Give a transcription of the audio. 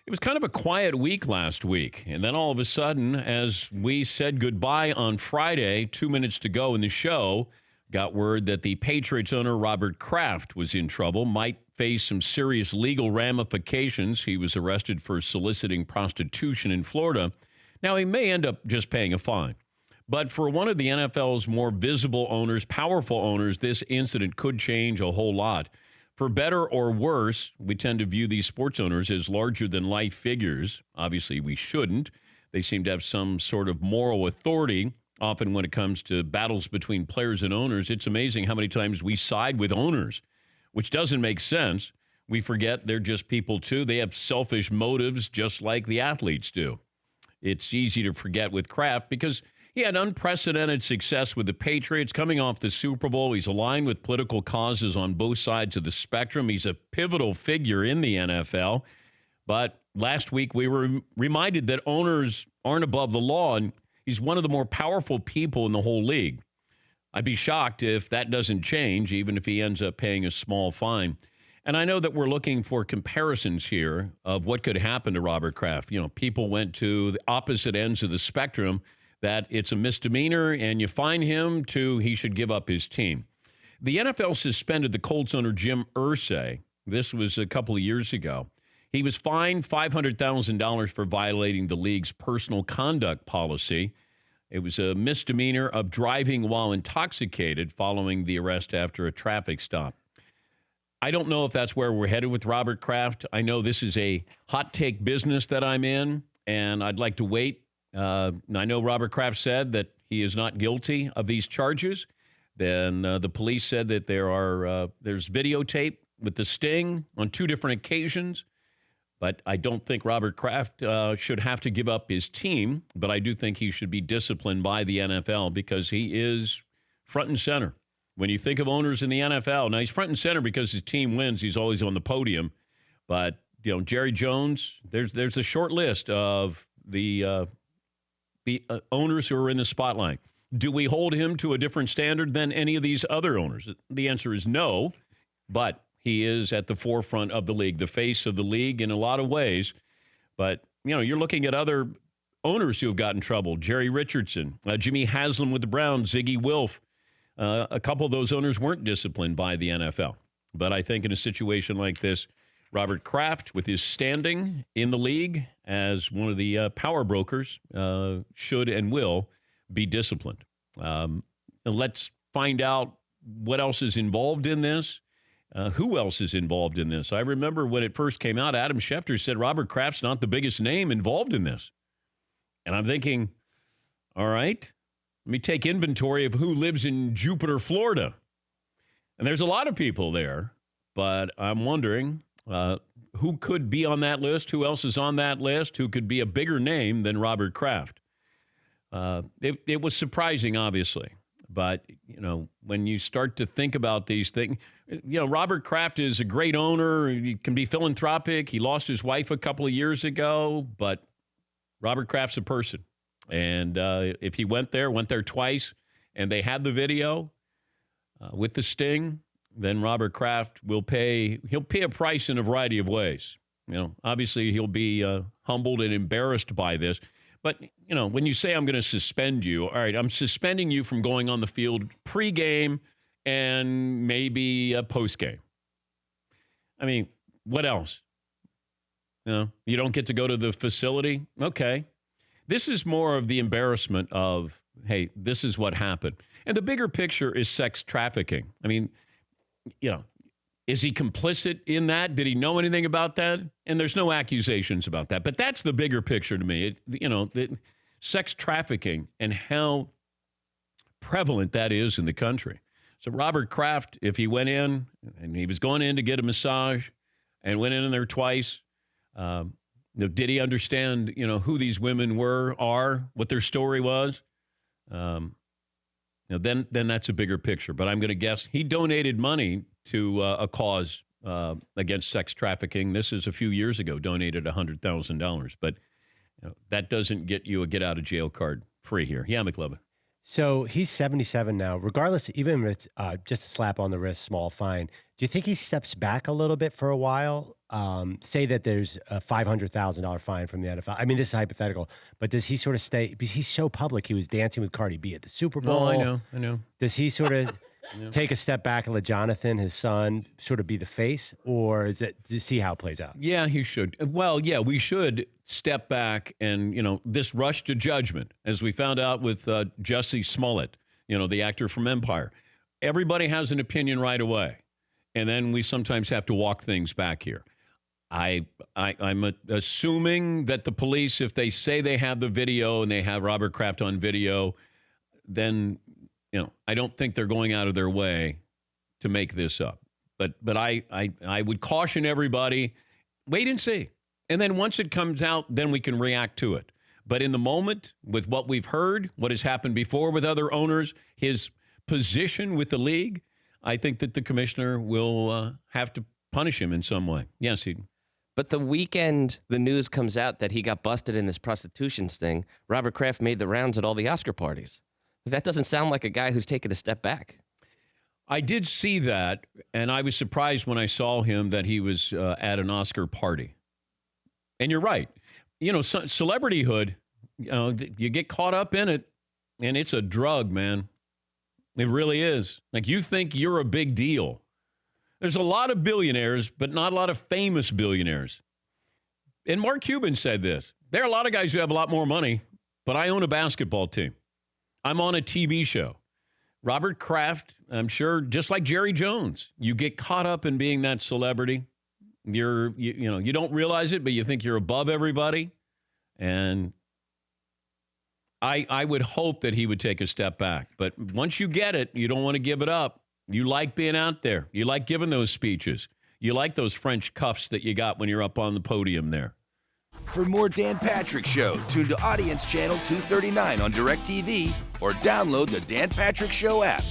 It was kind of a quiet week last week. And then all of a sudden, as we said goodbye on Friday, 2 minutes to go in the show, got word that the Patriots owner, Robert Kraft, was in trouble, might face some serious legal ramifications. He was arrested for soliciting prostitution in Florida. Now, he may end up just paying a fine. But for one of the NFL's more visible owners, powerful owners, this incident could change a whole lot. For better or worse, we tend to view these sports owners as larger-than-life figures. Obviously, we shouldn't. They seem to have some sort of moral authority. Often when it comes to battles between players and owners, it's amazing how many times we side with owners, which doesn't make sense. We forget they're just people, too. They have selfish motives just like the athletes do. It's easy to forget with Kraft because he had unprecedented success with the Patriots coming off the Super Bowl. He's aligned with political causes on both sides of the spectrum. He's a pivotal figure in the NFL. But last week we were reminded that owners aren't above the law, and he's one of the more powerful people in the whole league. I'd be shocked if that doesn't change, even if he ends up paying a small fine. And I know that we're looking for comparisons here of what could happen to Robert Kraft. You know, people went to the opposite ends of the spectrum, that it's a misdemeanor and you fine him, to he should give up his team. The NFL suspended the Colts owner Jim Irsay. This was a couple of years ago. He was fined $500,000 for violating the league's personal conduct policy. It was a misdemeanor of driving while intoxicated following the arrest after a traffic stop. I don't know if that's where we're headed with Robert Kraft. I know this is a hot take business that I'm in, and I'd like to wait. I know Robert Kraft said that he is not guilty of these charges. Then the police said that there's videotape with the sting on 2 different occasions. But I don't think Robert Kraft should have to give up his team. But I do think he should be disciplined by the NFL because he is front and center. When you think of owners in the NFL, now he's front and center because his team wins. He's always on the podium. But, you know, Jerry Jones, there's a short list of the owners who are in the spotlight. Do we hold him to a different standard than any of these other owners? The answer is no, but he is at the forefront of the league, the face of the league in a lot of ways. But, you know, you're looking at other owners who have gotten in trouble. Jerry Richardson, Jimmy Haslam with the Browns, Ziggy Wilf. A couple of those owners weren't disciplined by the NFL. But I think in a situation like this, Robert Kraft, with his standing in the league as one of the power brokers, should and will be disciplined. And let's find out what else is involved in this. Who else is involved in this? I remember when it first came out, Adam Schefter said Robert Kraft's not the biggest name involved in this. And I'm thinking, all right, let me take inventory of who lives in Jupiter, Florida. And there's a lot of people there, but I'm wondering who could be on that list, who else is on that list, who could be a bigger name than Robert Kraft. It was surprising, obviously. But, you know, when you start to think about these things, you know, Robert Kraft is a great owner. He can be philanthropic. He lost his wife a couple of years ago, but Robert Kraft's a person. And if he went there twice, and they had the video with the sting, then Robert Kraft he'll pay a price in a variety of ways. You know, obviously he'll be humbled and embarrassed by this. But, you know, when you say I'm going to suspend you, all right, I'm suspending you from going on the field pregame and maybe postgame. I mean, what else? You know, you don't get to go to the facility? Okay. This is more of the embarrassment of, hey, this is what happened. And the bigger picture is sex trafficking. I mean, you know, is he complicit in that? Did he know anything about that? And there's no accusations about that. But that's the bigger picture to me. Sex trafficking and how prevalent that is in the country. So Robert Kraft, if he went in and he was going in to get a massage and went in there twice, did he understand, who these women are, what their story was? Then that's a bigger picture. But I'm going to guess he donated money to a cause against sex trafficking. This is a few years ago, donated $100,000. But that doesn't get you a get-out-of-jail card free here. Yeah, McLovin. So he's 77 now. Regardless, even if it's just a slap on the wrist, small fine, do you think he steps back a little bit for a while? say that there's a $500,000 fine from the NFL. I mean, this is hypothetical, but does he sort of stay, because he's so public, he was dancing with Cardi B at the Super Bowl. Oh, I know. Does he sort of take a step back and let Jonathan, his son, sort of be the face? Or is it to see how it plays out? Yeah, he should. Well, yeah, we should step back and, this rush to judgment, as we found out with Jussie Smollett, the actor from Empire. Everybody has an opinion right away. And then we sometimes have to walk things back here. I'm assuming that the police, if they say they have the video and they have Robert Kraft on video, then, I don't think they're going out of their way to make this up. But I would caution everybody, wait and see. And then once it comes out, then we can react to it. But in the moment, with what we've heard, what has happened before with other owners, his position with the league, I think that the commissioner will have to punish him in some way. Yes, he. But the weekend the news comes out that he got busted in this prostitution sting, Robert Kraft made the rounds at all the Oscar parties. That doesn't sound like a guy who's taken a step back. I did see that, and I was surprised when I saw him that he was at an Oscar party. And you're right. Celebrityhood, you get caught up in it, and it's a drug, man. It really is. Like, you think you're a big deal. There's a lot of billionaires, but not a lot of famous billionaires. And Mark Cuban said this. There are a lot of guys who have a lot more money, but I own a basketball team. I'm on a TV show. Robert Kraft, I'm sure, just like Jerry Jones, you get caught up in being that celebrity. You don't realize it, but you think you're above everybody. And I would hope that he would take a step back. But once you get it, you don't want to give it up. You like being out there. You like giving those speeches. You like those French cuffs that you got when you're up on the podium there. For more Dan Patrick Show, tune to Audience Channel 239 on DirecTV or download the Dan Patrick Show app.